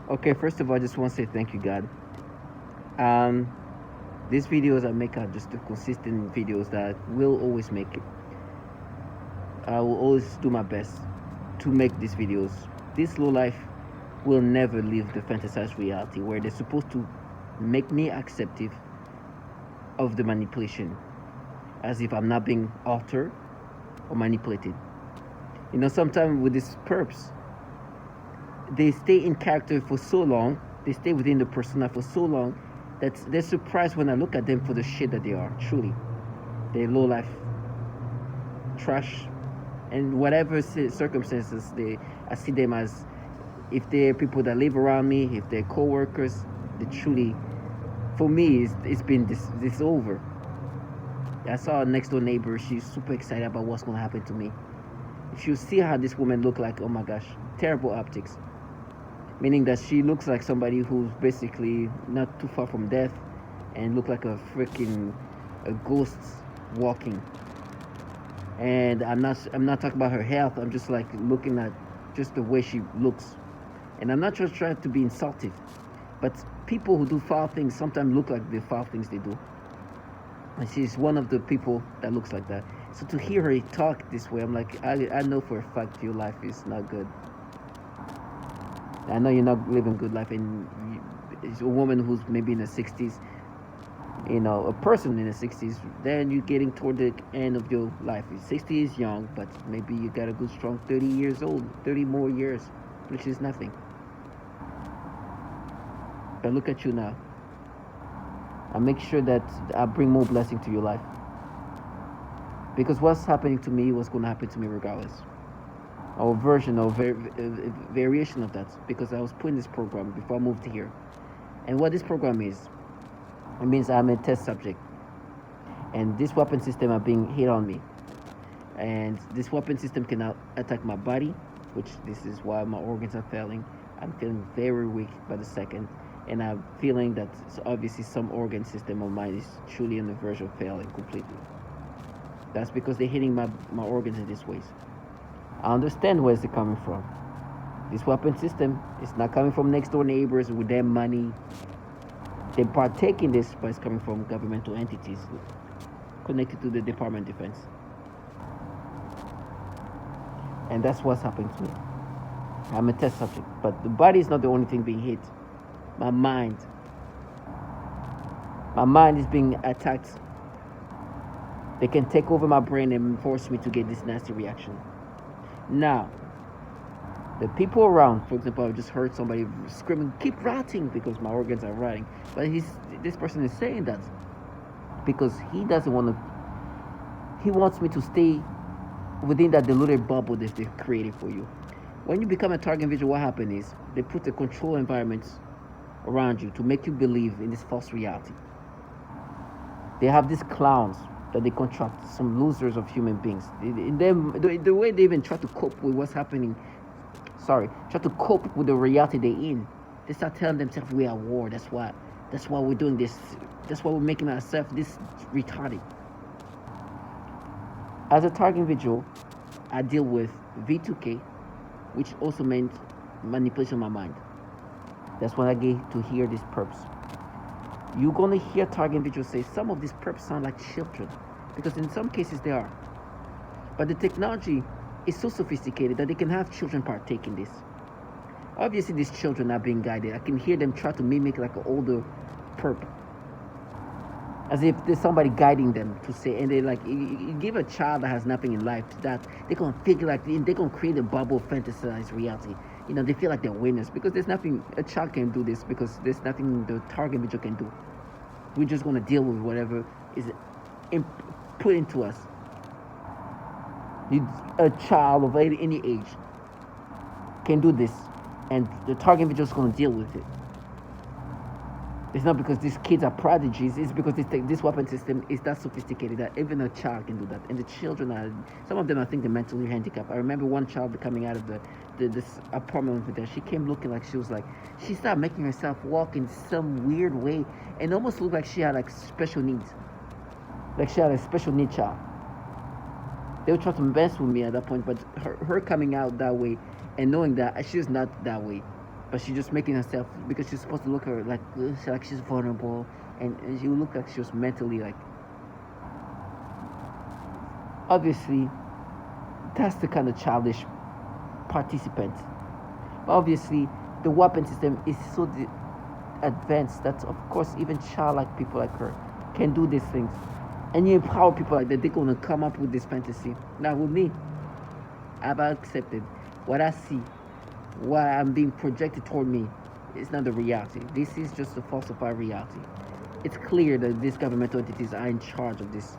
Okay, first of all, I just want to say thank you, God. Um, these videos I make are just the consistent videos that will always make it. I will always do my best to make these videos. This low life will never leave the fantasized reality where they're supposed to make me acceptive of the manipulation, as if I'm not being altered or manipulated. Sometimes with these perps, they stay in character for so long, they stay within the persona for so long that they're surprised when I look at them for the shit that they are. Truly, they're low life trash, and whatever circumstances I see them as. If they're people that live around me, if they're co-workers, they truly, for me, it's been this over. I saw a next door neighbor. She's super excited about what's gonna happen to me. If you see how this woman look like, oh my gosh, terrible optics. Meaning that she looks like somebody who's basically not too far from death, and look like a freaking a ghost walking. And I'm not talking about her health. I'm just like looking at just the way she looks. And I'm not just trying to be insultive, but people who do foul things sometimes look like the foul things they do. And she's one of the people that looks like that. So to hear her talk this way, I'm like, I know for a fact your life is not good. I know you're not living good life, and it's a woman who's maybe in the 60s, a person in the 60s, then you're getting toward the end of your life. 60 is young, but maybe you got a good strong 30 years old, 30 more years, which is nothing. But look at you now. I make sure that I bring more blessing to your life. Because what's happening to me was going to happen to me regardless. Or version or variation of that. Because I was put in this program before I moved here. And what this program is, it means I'm a test subject. And this weapon system are being hit on me. And this weapon system can now attack my body, which this is why my organs are failing. I'm feeling very weak by the second. And I'm feeling that obviously some organ system of mine is truly on the verge of failing completely. That's because they're hitting my organs in these ways. I understand where it's coming from. This weapon system is not coming from next door neighbors with their money. They partake in this, but it's coming from governmental entities connected to the Department of Defense. And that's what's happening to me. I'm a test subject, but the body is not the only thing being hit. My mind is being attacked. They can take over my brain and force me to get this nasty reaction. Now, the people around, for example, I just heard somebody screaming, keep rotting, because my organs are rotting. But this person is saying that because he doesn't want to, he wants me to stay within that deluded bubble that they've created for you. When you become a target individual, what happens is they put the control environments around you to make you believe in this false reality. They have these clowns that they contract, some losers of human beings. The way they even try to cope with what's happening, try to cope with the reality they're in. They start telling themselves we're at war. That's why we're doing this. That's why we're making ourselves this retarded. As a target individual, I deal with V2K, which also meant manipulation of my mind. That's what I get to hear these perps. You're gonna hear target individuals say some of these perps sound like children, because in some cases they are. But the technology is so sophisticated that they can have children partake in this. Obviously, these children are being guided. I can hear them try to mimic like an older perp, as if there's somebody guiding them to say, and they like, you give a child that has nothing in life that they're gonna figure like they're gonna create a bubble of fantasized reality. They feel like they're winners because there's nothing a child can do this, because there's nothing the target individual can do. We're just gonna deal with whatever is put into us. A child of any age can do this, and the target individual is gonna deal with it. It's not because these kids are prodigies. It's because this weapon system is that sophisticated that even a child can do that. And the children are, some of them I think they're mentally handicapped. I remember one child coming out of this apartment with her. She came looking like she started making herself walk in some weird way, and almost looked like she had like special needs. Like she had a special need child. They were trying to mess with me at that point, but her coming out that way and knowing that she's not that way, but she's just making herself, because she's supposed to look her like she's vulnerable, and she will look like she was mentally like. Obviously, that's the kind of childish participant. But obviously, the weapon system is so advanced that, of course, even childlike people like her can do these things. And you empower people like that, they're going to come up with this fantasy. Now, with me, I've accepted what I see, what I'm being projected toward me. It's not the reality. This is just a falsified reality. It's clear that these governmental entities are in charge of this.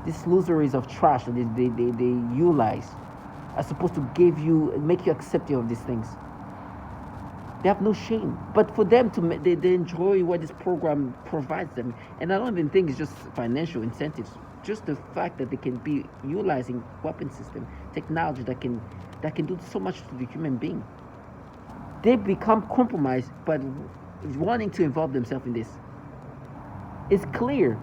These loseries of trash that they utilize are supposed to make you accepting of these things. They have no shame. But for them they enjoy what this program provides them. And I don't even think it's just financial incentives. Just the fact that they can be utilizing weapon system, technology that can do so much to the human being. They become compromised by wanting to involve themselves in this. It's clear.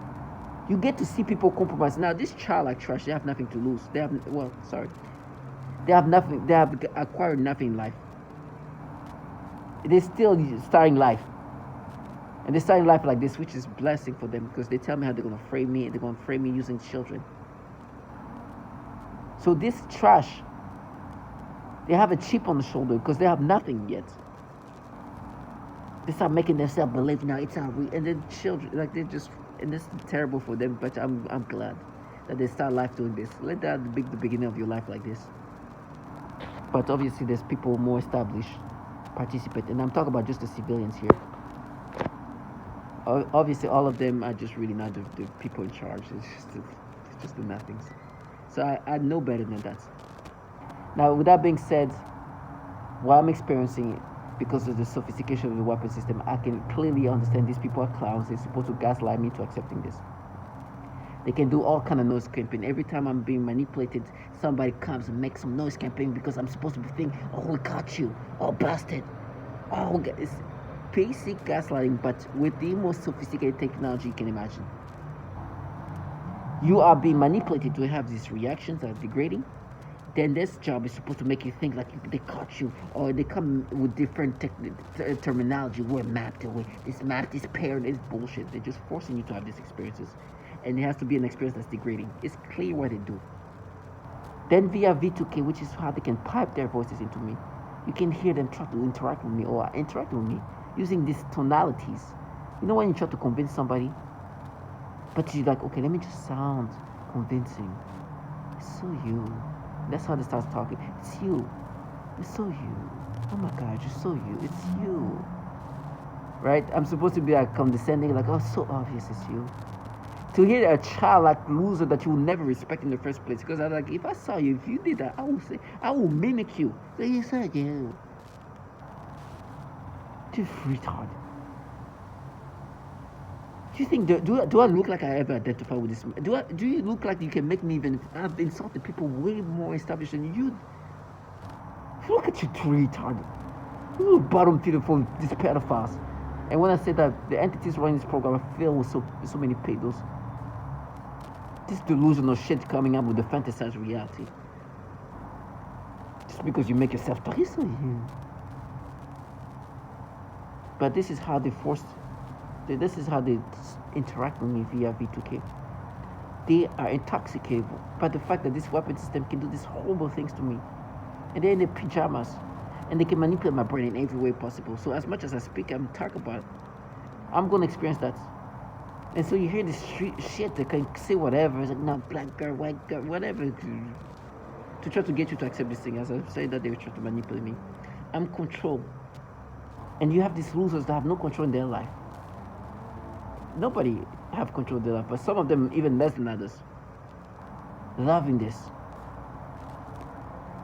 You get to see people compromise. Now, this child like trash, they have nothing to lose. They have nothing. They have acquired nothing in life. They're still starting life. And they're starting life like this, which is a blessing for them, because they tell me how they're going to frame me. They're going to frame me using children. So this trash, they have a chip on the shoulder because they have nothing yet. They start making themselves believe now it's our and then children, like they're just, and this is terrible for them, but I'm glad that they start life doing this. Let that be the beginning of your life like this. But obviously there's people more established participate, and I'm talking about just the civilians here. Obviously all of them are just really not the people in charge. It's just the nothings. So I know better than that. Now, with that being said, what I'm experiencing, because of the sophistication of the weapon system, I can clearly understand these people are clowns. They're supposed to gaslight me to accepting this. They can do all kind of noise campaign. Every time I'm being manipulated, somebody comes and makes some noise campaign because I'm supposed to be thinking, oh, we got you, oh, bastard, oh, it's basic gaslighting, but with the most sophisticated technology you can imagine. You are being manipulated to have these reactions that are degrading. Then this job is supposed to make you think like they caught you, or they come with different terminology. We're mapped away. This map, this paired, this bullshit. They're just forcing you to have these experiences. And it has to be an experience that's degrading. It's clear what they do. Then via V2K, which is how they can pipe their voices into me, you can hear them try to interact with me or interact with me using these tonalities. You know when you try to convince somebody, but you're like, okay, let me just sound convincing. It's so you. That's how they start talking. It's you. It's so you. Oh my God, you're so you. It's you. Right? I'm supposed to be like condescending, like, oh, so obvious it's you. To hear a child like loser that you will never respect in the first place, because I'm like, if I saw you, if you did that, I will mimic you. So you said you. You retard. Do you think do I look like I ever identify with this? Do you look like you can make me even? I've insulted people way more established than you. Look at you, retard. You bottom feeder for these pedophiles. And when I say that the entities running this program are filled with so many pedos, this delusional shit coming up with the fantasized reality. Just because you make yourself talk, it's so you. But this is how they force. This is how they interact with me via V2K. They are intoxicated by the fact that this weapon system can do these horrible things to me. And they're in their pajamas. And they can manipulate my brain in every way possible. So as much as I speak, I'm talking about it, I'm going to experience that. And so you hear this street shit that can say whatever. It's like, no, black girl, white girl, whatever. To try to get you to accept this thing. As I say that, they were trying to manipulate me. I'm controlled. And you have these losers that have no control in their life. Nobody have control of their life, but some of them even less than others. Loving this.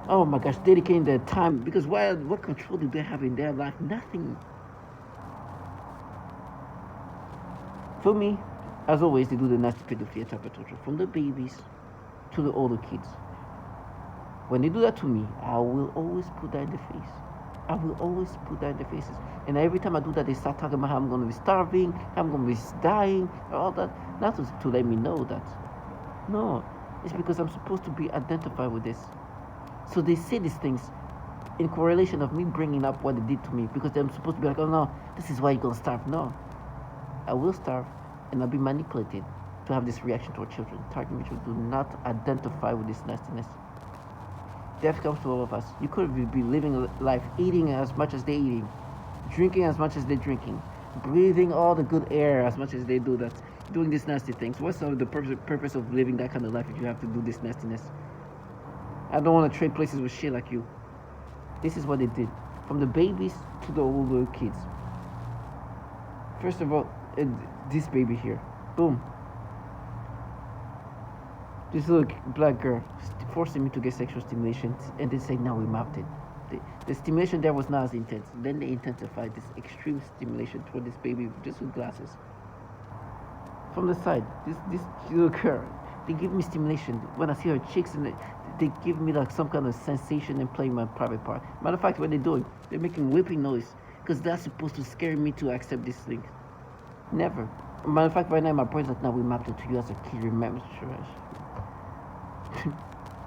Oh my gosh, dedicating their time, because what control do they have in their life? Nothing. For me, as always, they do the nasty pedophilia type of torture, from the babies to the older kids. When they do that to me, I will always put that in the face. I will always put that in their faces. And every time I do that, they start talking about how I'm going to be starving, how I'm going to be dying, all that. Not to let me know that. No, it's because I'm supposed to be identified with this. So they say these things in correlation of me bringing up what they did to me, because I'm supposed to be like, oh no, this is why you're gonna starve. No, I will starve, and I'll be manipulated to have this reaction toward children. Target individuals do not identify with this nastiness. Death comes to all of us. You could be living life, eating as much as they're eating, drinking as much as they're drinking, breathing all the good air as much as they do that, doing these nasty things. What's the purpose of living that kind of life if you have to do this nastiness? I don't want to trade places with shit like you. This is what they did, from the babies to the older kids. First of all, this baby here, boom. This little black girl forcing me to get sexual stimulation, and they say, no, we mapped it. The stimulation there was not as intense. Then they intensified this extreme stimulation toward this baby just with glasses. From the side, this little girl, they give me stimulation. When I see her cheeks, and they give me like some kind of sensation and play my private part. Matter of fact, what they're doing, they're making whipping noise, because that's supposed to scare me to accept this thing. Never. Matter of fact, right now my brain's like, now we mapped it to you as a kid. Remember,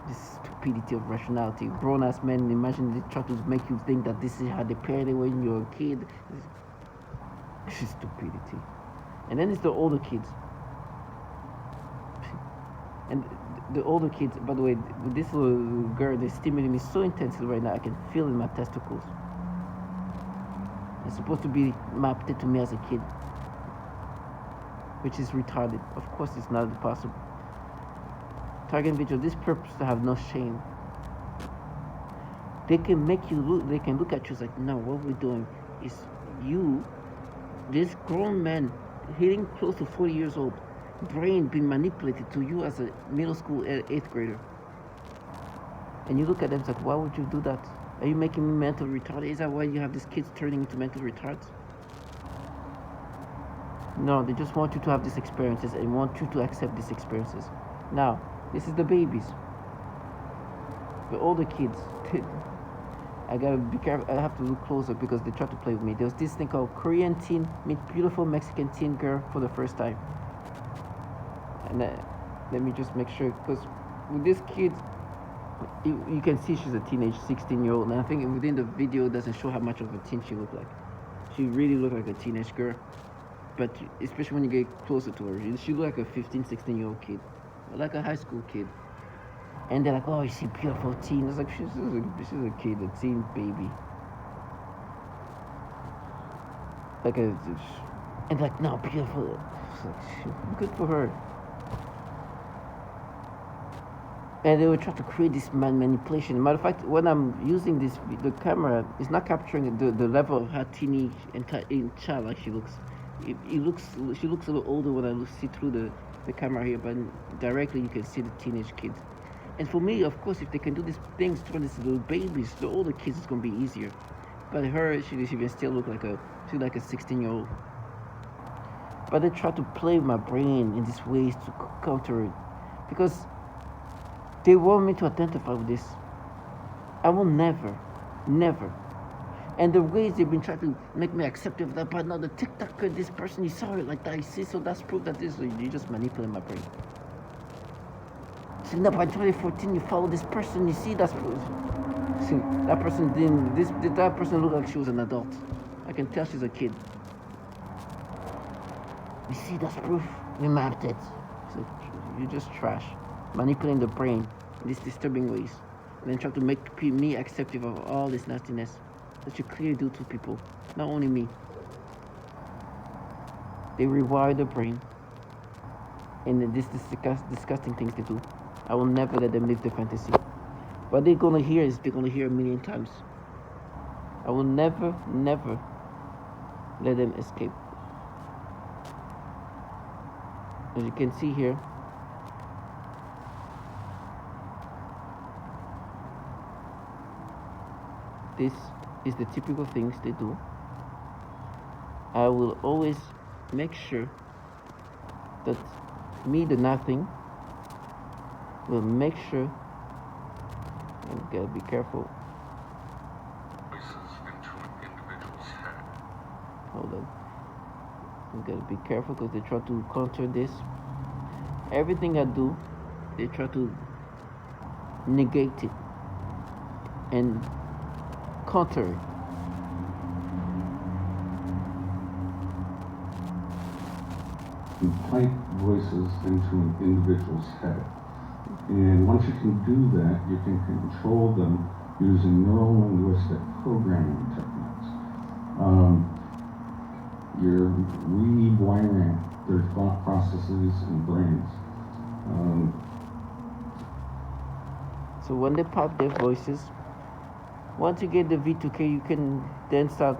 this stupidity of rationality. Grown ass men, imagine they try to make you think that this is how they parent when you're a kid. This is stupidity. And then it's the older kids. And the older kids, by the way, this little girl, they're stimulating me so intensely right now, I can feel it in my testicles. It's supposed to be mapped to me as a kid, which is retarded. Of course, it's not possible. Target individual, these perps have no shame. They can make you look, they can look at you like, no, what we're doing is you, this grown man, hitting close to 40 years old, brain being manipulated to you as a middle school 8th grader. And you look at them, it's like, why would you do that? Are you making me mental retarded? Is that why you have these kids turning into mental retards? No, they just want you to have these experiences and want you to accept these experiences. Now, this is the babies. The older kids. I gotta be careful. I have to look closer because they try to play with me. There's this thing called Korean teen meet beautiful Mexican teen girl for the first time. And let me just make sure, because with this kid, you can see she's a teenage 16-year-old, and I think within the video it doesn't show how much of a teen she looked like. She really looked like a teenage girl, but especially when you get closer to her, she looked like a 15, 16-year-old kid, like a high school kid. And they're like, oh, you see beautiful teen. It's like, she's a kid, a teen baby. And like, no, beautiful. It's like, good for her. And they were trying to create this manipulation. Matter of fact, when I'm using the camera, it's not capturing the level of how teeny and child like she looks. She looks a little older when I see through the camera here, but directly you can see the teenage kid. And for me, of course, if they can do these things to these little babies, the older kids, it's gonna be easier. But her, she can still look like a 16-year-old. But they try to play with my brain in these ways to counter it, because they want me to identify with this. I will never. And the ways they've been trying to make me accept of that, but now the TikToker, this person, you saw it like that, you see, so that's proof that this, you just manipulate my brain. So now by 2014, you follow this person, you see that's proof. See, that person didn't, that person looked like she was an adult. I can tell she's a kid. You see, that's proof. We mapped it. So you're just trash. Manipulating the brain in these disturbing ways. And then try to make me acceptive of all this nastiness that you clearly do to people. Not only me. They rewire the brain. And this disgusting things they do. I will never let them live the fantasy. What they're gonna hear is they're gonna hear a million times. I will never let them escape. As you can see here, this is the typical things they do. I will always make sure that me, the nothing, will make sure. You gotta be careful. Hold on. You gotta be careful because they try to counter this. Everything I do, they try to negate it. And counter. You type voices into an individual's head. And once you can do that, you can control them using neuro-linguistic programming techniques. You're rewiring their thought processes and brains. So when they pop their voices, once you get the V2K, you can then start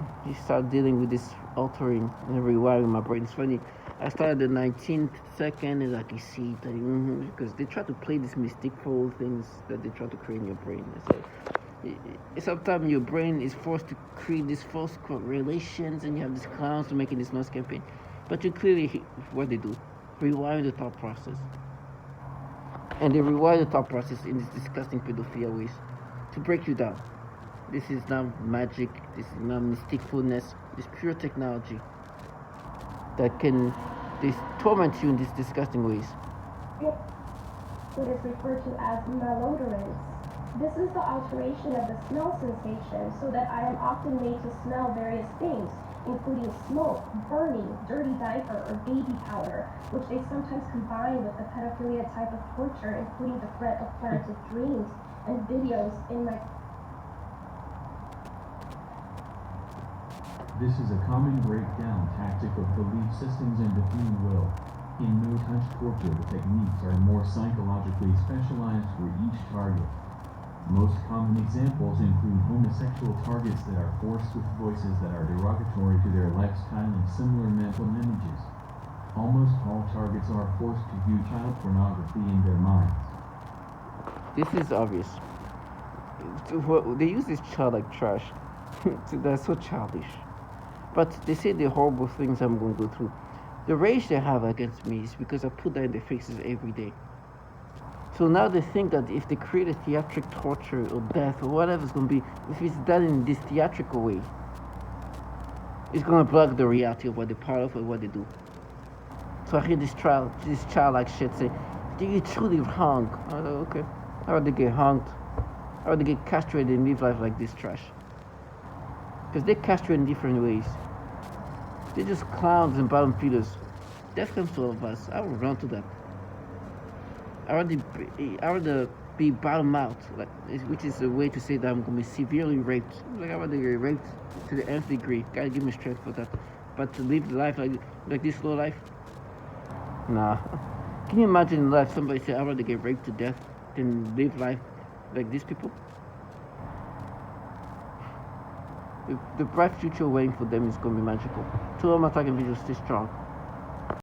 dealing with this altering and rewiring my brain. It's funny. I started the 19th second and I can see that because they try to play these mystical things that they try to create in your brain. So sometimes your brain is forced to create these false correlations, and you have these clowns making this noise campaign. But you clearly what they do, rewiring the thought process. And they rewire the thought process in these disgusting pedophilia ways to break you down. This is not magic, this is not mysticalness, it's pure technology that can torment you in these disgusting ways. It is referred to as malodorance. This is the alteration of the smell sensation so that I am often made to smell various things, including smoke, burning, dirty diaper, or baby powder, which they sometimes combine with the pedophilia type of torture, including the threat of planted dreams and videos in my... This is a common breakdown tactic of belief systems and defeating will. In no-touch torture, the techniques are more psychologically specialized for each target. Most common examples include homosexual targets that are forced with voices that are derogatory to their lifestyle and similar mental images. Almost all targets are forced to view child pornography in their minds. This is obvious. They use this child like trash. They're so childish. But they say the horrible things I'm going to go through. The rage they have against me is because I put that in their faces every day. So now they think that if they create a theatric torture or death or whatever it's going to be, if it's done in this theatrical way, it's going to block the reality of what they're part of or what they do. So I hear this childlike shit say, "Do you truly hung?" I'm like, okay. How would they get hung? How would they get castrated and live life like this trash? Because they castrate in different ways. They're just clowns and bottom feeders. Death comes to all of us. I would run to that. I rather be bottom out, which is a way to say that I'm going to be severely raped. Like I rather get raped to the nth degree. God give me strength for that. But to live life like this low life, nah. Can you imagine life? Somebody say I rather get raped to death than live life like these people? The bright future waiting for them is going to be magical. So I'm attacking videos, stay strong.